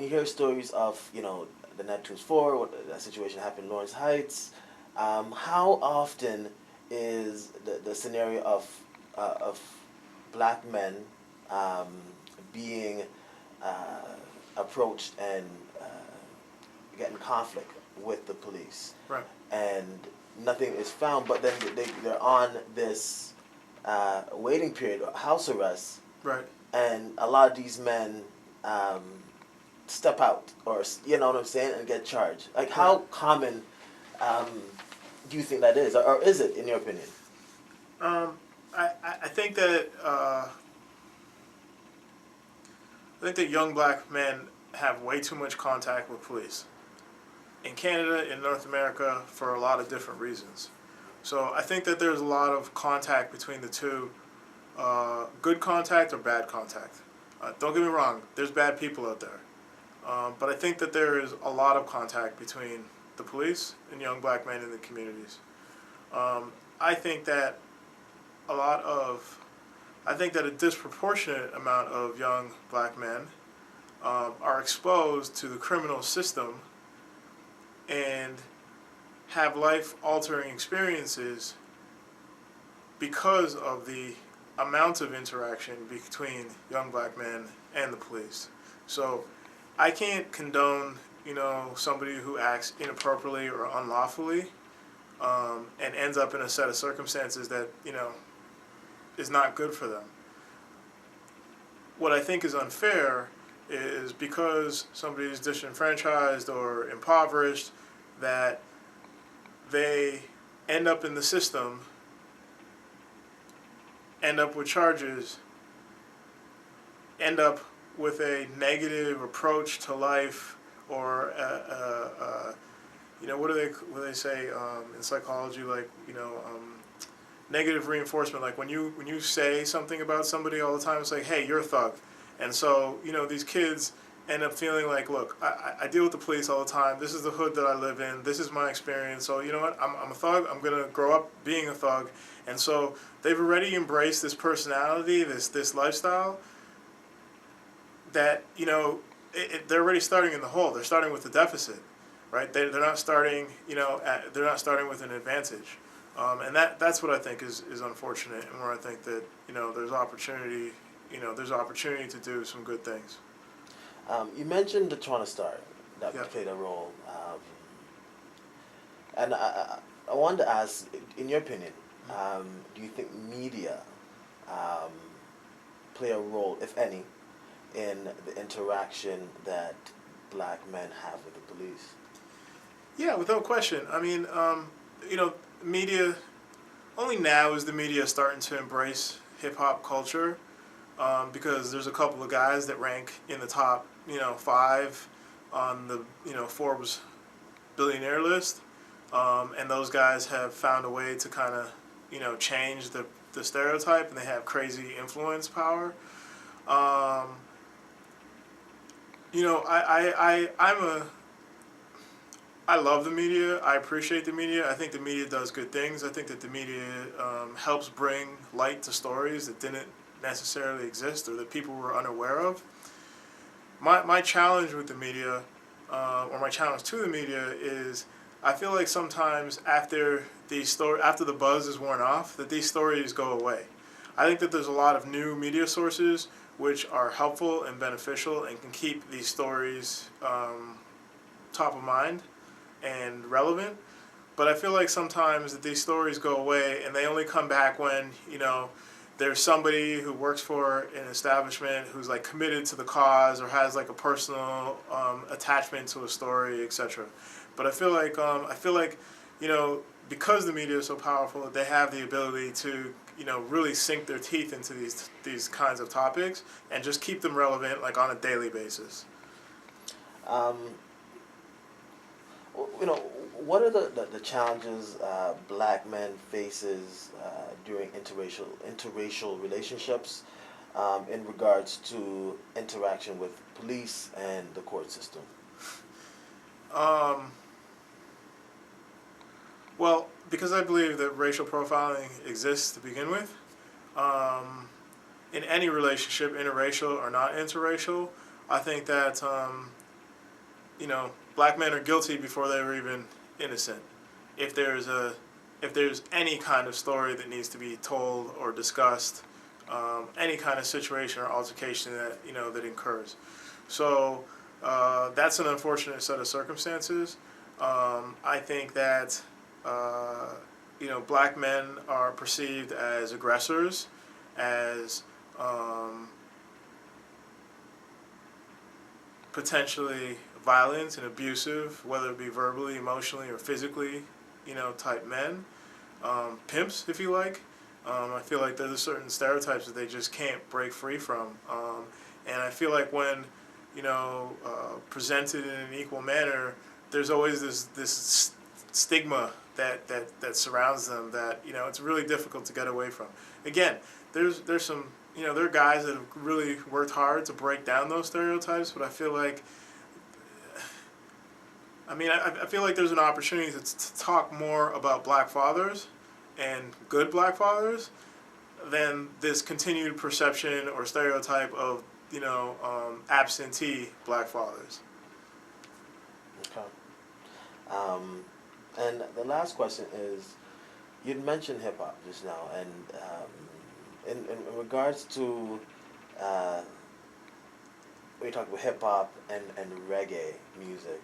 you hear stories of, the Neptunes 4, that situation happened in Lawrence Heights, how often is the scenario of black men um, being uh, approached and getting conflict with the police, Right. and nothing is found, but then they're on this waiting period, house arrest, Right. and a lot of these men um, step out, or you know what I'm saying, and get charged. Like, how Right. common um, do you think that is, or is it, in your opinion? Um, I think that young black men have way too much contact with police in Canada, in North America, for a lot of different reasons. So I think that there's a lot of contact between the two, good contact or bad contact. Don't get me wrong, there's bad people out there. But I think that there is a lot of contact between the police and young black men in the communities. I think that a lot of, I think that a disproportionate amount of young black men are exposed to the criminal system and have life-altering experiences because of the amount of interaction between young black men and the police. So I can't condone, somebody who acts inappropriately or unlawfully and ends up in a set of circumstances that, is not good for them. What I think is unfair is because somebody is disenfranchised or impoverished, that they end up in the system, end up with charges, end up with a negative approach to life, or what do they say in psychology, like negative reinforcement. Like when you say something about somebody all the time, it's like, hey, you're a thug. And so these kids end up feeling like, look, I deal with the police all the time. This is the hood that I live in. This is my experience. So you know what? I'm a thug. I'm gonna grow up being a thug. And so they've already embraced this personality, this lifestyle, that they're already starting in the hole. They're starting with a deficit, right? They're not starting they're not starting with an advantage, and that's what I think is unfortunate, and where I think that there's opportunity to do some good things. You mentioned the Toronto Star that Yep. played a role, and I wanted to ask, in your opinion, do you think media um, play a role, if any, in the interaction that black men have with the police? Yeah, without question. I mean, media. Only now is the media starting to embrace hip hop culture, because there's a couple of guys that rank in the top, 5 on the, Forbes billionaire list, and those guys have found a way to kind of, change the stereotype, and they have crazy influence power. Um, I love the media. I appreciate the media. I think the media does good things. I think that the media helps bring light to stories that didn't necessarily exist or that people were unaware of. My challenge with the media, or my challenge to the media, is I feel like sometimes after the buzz is worn off, that these stories go away. I think that there's a lot of new media sources which are helpful and beneficial and can keep these stories top of mind and relevant. But I feel like sometimes that these stories go away and they only come back when, there's somebody who works for an establishment who's like committed to the cause or has like a personal attachment to a story, etc. But I feel like because the media is so powerful, they have the ability to really sink their teeth into these kinds of topics and just keep them relevant like on a daily basis. Um, you know, what are the challenges black men faces during interracial relationships in regards to interaction with police and the court system? Um, well, because I believe that racial profiling exists to begin with, in any relationship, interracial or not interracial, I think that black men are guilty before they were even innocent. If there's any kind of story that needs to be told or discussed, any kind of situation or altercation that occurs. So that's an unfortunate set of circumstances. I think that black men are perceived as aggressors, as potentially violent and abusive, whether it be verbally, emotionally, or physically, type men, pimps, if you like. I feel like there's certain stereotypes that they just can't break free from, and I feel like when presented in an equal manner, there's always this stigma that surrounds them that it's really difficult to get away from. Again, there's some there are guys that have really worked hard to break down those stereotypes, but I feel like I feel like there's an opportunity to talk more about black fathers and good black fathers than this continued perception or stereotype of absentee black fathers. Okay. And the last question is, you'd mentioned hip hop just now, and in regards to when you talk about hip hop and reggae music,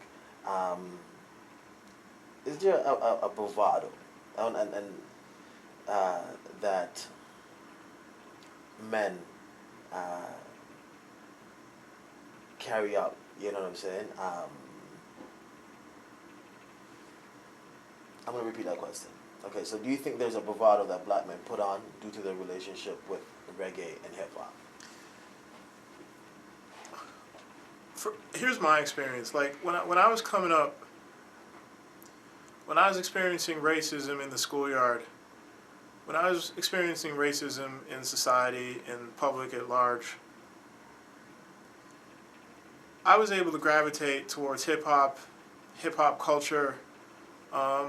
is there a bravado and that men carry out? You know what I'm saying? I'm going to repeat that question. Okay, so do you think there's a bravado that black men put on due to their relationship with reggae and hip-hop? Here's my experience. Like, when I was coming up, when I was experiencing racism in the schoolyard, when I was experiencing racism in society, in public at large, I was able to gravitate towards hip-hop culture,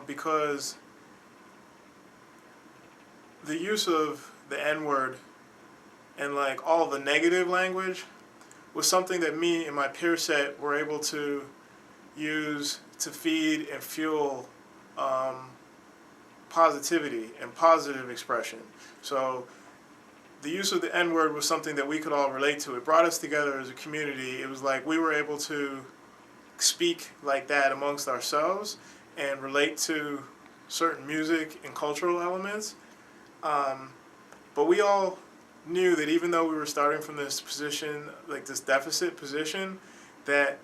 because the use of the N-word and like all the negative language was something that me and my peer set were able to use to feed and fuel positivity and positive expression. So the use of the N-word was something that we could all relate to. It brought us together as a community. It was like we were able to speak like that amongst ourselves and relate to certain music and cultural elements. But we all knew that even though we were starting from this position, like this deficit position, that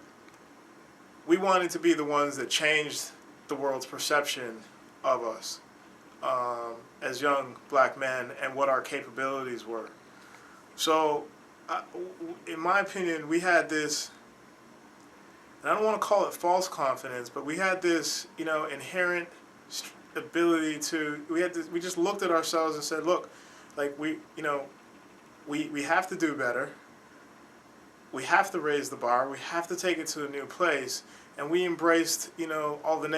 we wanted to be the ones that changed the world's perception of us as young black men and what our capabilities were. So, in my opinion, we had this, and I don't want to call it false confidence, but we had this, inherent ability to, we just looked at ourselves and said, look, like we have to do better. We have to raise the bar. We have to take it to a new place. And we embraced, all the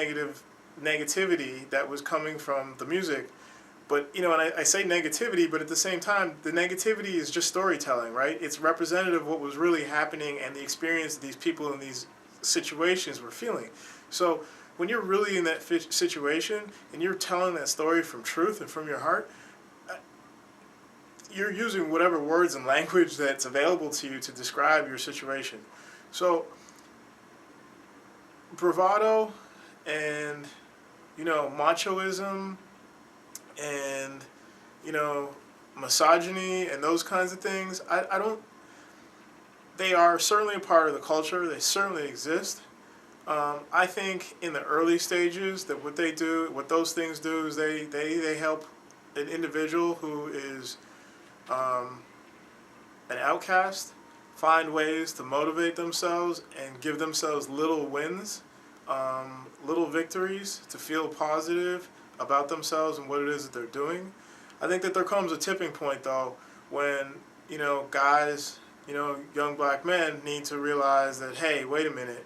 negativity that was coming from the music. But, and I say negativity, but at the same time, the negativity is just storytelling, right? It's representative of what was really happening and the experience these people in these situations were feeling. So when you're really in that situation and you're telling that story from truth and from your heart, you're using whatever words and language that's available to you to describe your situation. So bravado and, machoism and, misogyny and those kinds of things, I don't, they are certainly a part of the culture. They certainly exist. I think in the early stages that what those things do is they help an individual who is an outcast find ways to motivate themselves and give themselves little wins, little victories, to feel positive about themselves and what it is that they're doing. I think that there comes a tipping point, though, when, guys, young black men need to realize that, hey, wait a minute,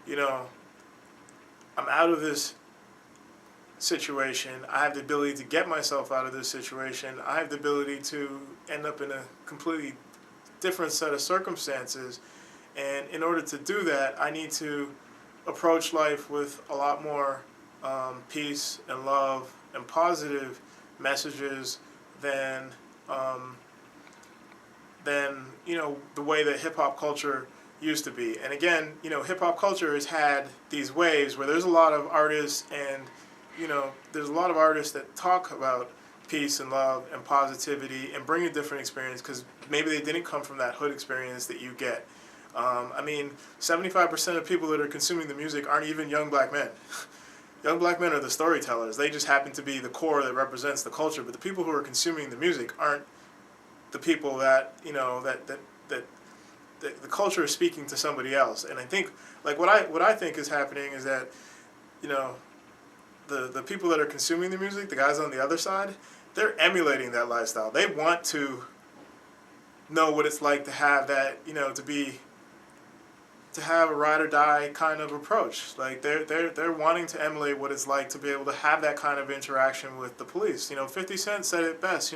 I'm out of this situation. I have the ability to get myself out of this situation. I have the ability to end up in a completely different set of circumstances. And in order to do that, I need to approach life with a lot more peace and love and positive messages than um, the way that hip hop culture used to be. And again, hip hop culture has had these waves where there's a lot of artists and there's a lot of artists that talk about peace and love and positivity and bring a different experience because maybe they didn't come from that hood experience that you get. 75% of people that are consuming the music aren't even young black men. Young black men are the storytellers. They just happen to be the core that represents the culture. But the people who are consuming the music aren't the people that the culture is speaking to somebody else. And I think like what I think is happening is that the people that are consuming the music, the guys on the other side, they're emulating that lifestyle. They want to know what it's like to have that, to have a ride or die kind of approach. Like they're wanting to emulate what it's like to be able to have that kind of interaction with the police. 50 Cent said it best.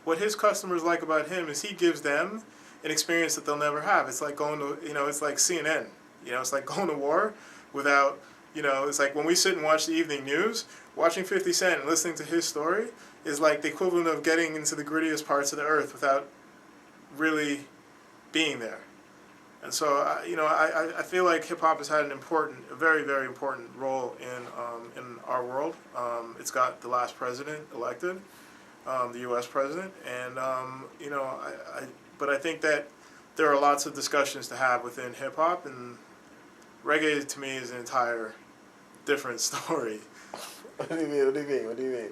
What his customers like about him is he gives them an experience that they'll never have. It's like going to, it's like CNN. It's like going to war without, it's like when we sit and watch the evening news, watching 50 Cent and listening to his story is like the equivalent of getting into the grittiest parts of the earth without really being there. And so, I feel like hip hop has had a very, very important role in our world. It's got the last president elected, the U.S. president, and but I think that there are lots of discussions to have within hip hop, and reggae to me is an entire different story. What do you mean? What do you mean? What do you mean?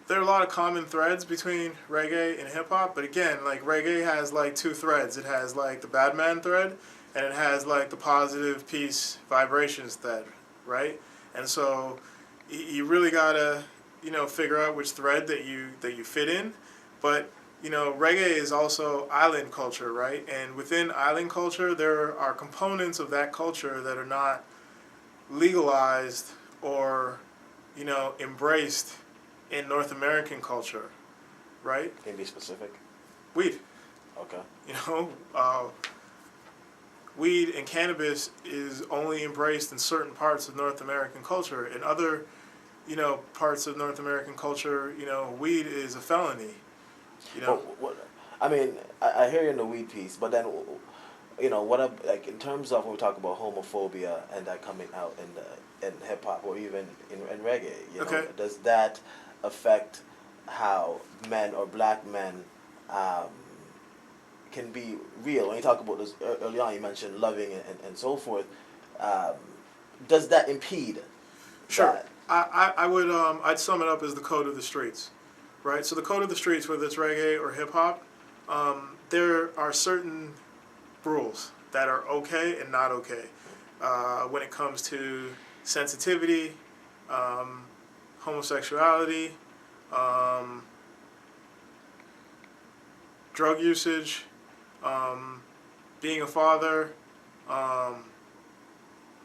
There are a lot of common threads between reggae and hip hop, but again, like reggae has like two threads. It has like the bad man thread, and it has like the positive peace vibrations thread, right? And so you really gotta figure out which thread that you fit in. But reggae is also island culture, right? And within island culture, there are components of that culture that are not legalized or embraced in North American culture, right? Can you be specific? Weed. Okay. Weed and cannabis is only embraced in certain parts of North American culture. In other, parts of North American culture, weed is a felony. I mean, I hear you in the weed piece, but then, like in terms of when we talk about homophobia and that coming out in hip hop or even in reggae, Okay. Does that affect how men or black men can be real? When you talk about this early on, you mentioned loving and so forth. Does that impede? Sure. That? I would I'd sum it up as the code of the streets, right? So the code of the streets, whether it's reggae or hip hop, there are certain rules that are okay and not okay when it comes to sensitivity, homosexuality, drug usage, being a father,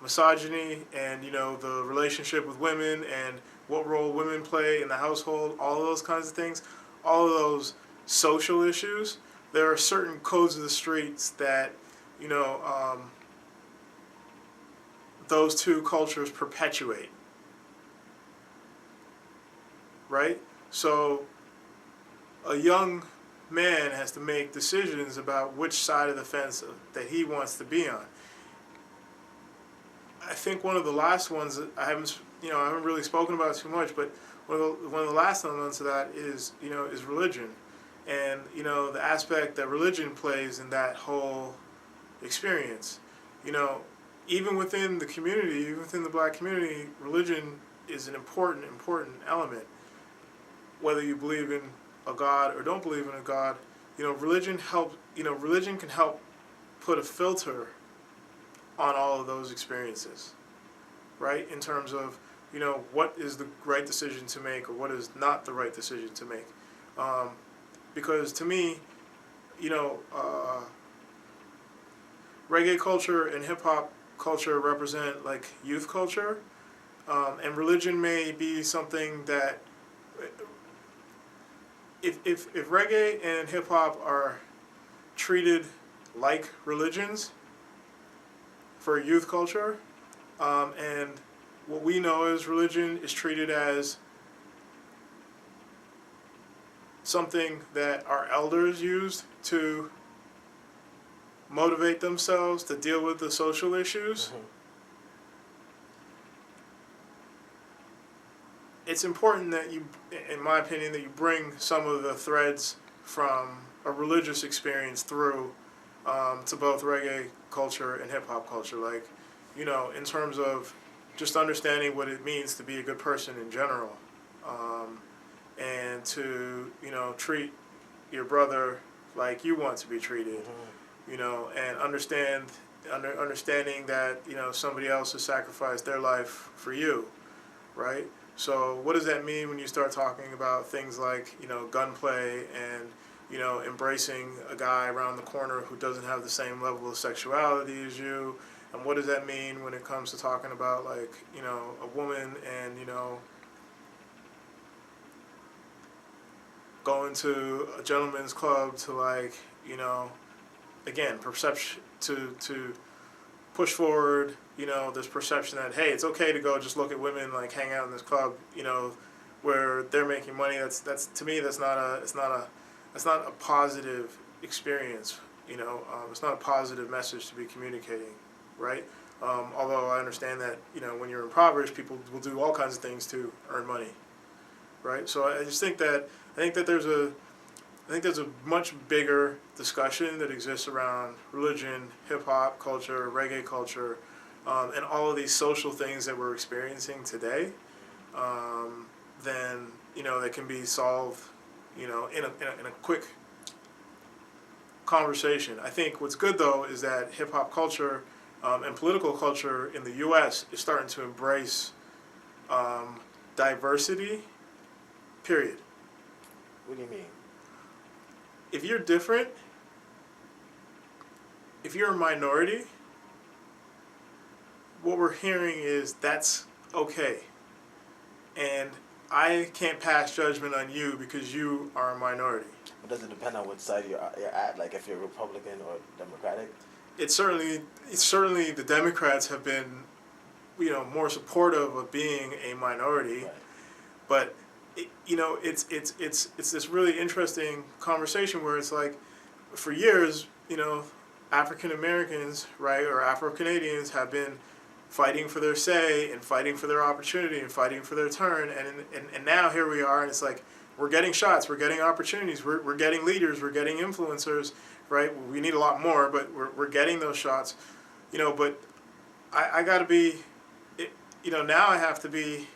misogyny, and the relationship with women and what role women play in the household, all of those kinds of things, all of those social issues. There are certain codes of the streets that those two cultures perpetuate, right? So a young man has to make decisions about which side of the fence that he wants to be on. I think one of the last ones that I haven't really spoken about too much, but one of the last elements of that is is religion, and the aspect that religion plays in that whole experience. Even within the community, even within the black community, religion is an important element. Whether you believe in a God or don't believe in a God, religion can help put a filter on all of those experiences, right? In terms of, what is the right decision to make or what is not the right decision to make. Because to me, reggae culture and hip hop culture represent like youth culture, and religion may be something that if reggae and hip hop are treated like religions for youth culture, and what we know as religion is treated as something that our elders used to motivate themselves to deal with the social issues. Mm-hmm. It's important that you, in my opinion, that you bring some of the threads from a religious experience through to both reggae culture and hip hop culture. Like, in terms of just understanding what it means to be a good person in general, and to treat your brother like you want to be treated. Mm-hmm. And understanding that somebody else has sacrificed their life for you, right? So what does that mean when you start talking about things like gunplay and embracing a guy around the corner who doesn't have the same level of sexuality as you? And what does that mean when it comes to talking about like a woman and going to a gentleman's club to like again perception to push forward this perception that hey, it's okay to go just look at women like hang out in this club where they're making money. That's to me that's not a positive experience. It's not a positive message to be communicating, right? Although I understand that when you're impoverished, people will do all kinds of things to earn money, right? So I just think that there's a much bigger discussion that exists around religion, hip hop culture, reggae culture, and all of these social things that we're experiencing today. Then that can be solved, in a quick conversation. I think what's good though is that hip hop culture and political culture in the U.S. is starting to embrace diversity. Period. What do you mean? If you're different, if you're a minority, what we're hearing is that's okay. And I can't pass judgment on you because you are a minority. But does it depend on what side you're at? Like if you're Republican or Democratic? It's certainly the Democrats have been, more supportive of being a minority, Right. but it's this really interesting conversation where it's like, for years, African Americans, right, or Afro Canadians have been fighting for their say and fighting for their opportunity and fighting for their turn, and now here we are, and it's like we're getting shots, we're getting opportunities, we're getting leaders, we're getting influencers, right? We need a lot more, but we're getting those shots, but I got to be, now I have to be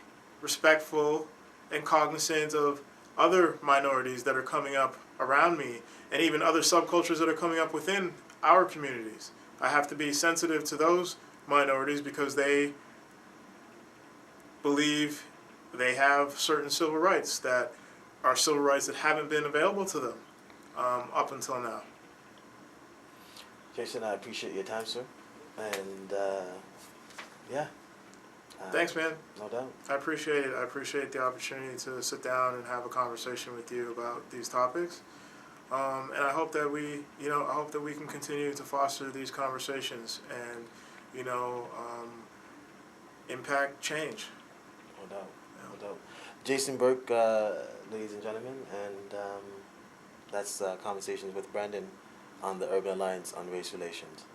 respectful and cognizant of other minorities that are coming up around me and even other subcultures that are coming up within our communities. I have to be sensitive to those minorities because they believe they have certain civil rights that are civil rights that haven't been available to them up until now. Jason, I appreciate your time, sir. And yeah. Thanks, man. No doubt. I appreciate it. I appreciate the opportunity to sit down and have a conversation with you about these topics. And I hope that we can continue to foster these conversations and, impact change. No doubt. Yeah. No doubt. Jason Burke, ladies and gentlemen, and that's Conversations with Brandon on the Urban Alliance on Race Relations.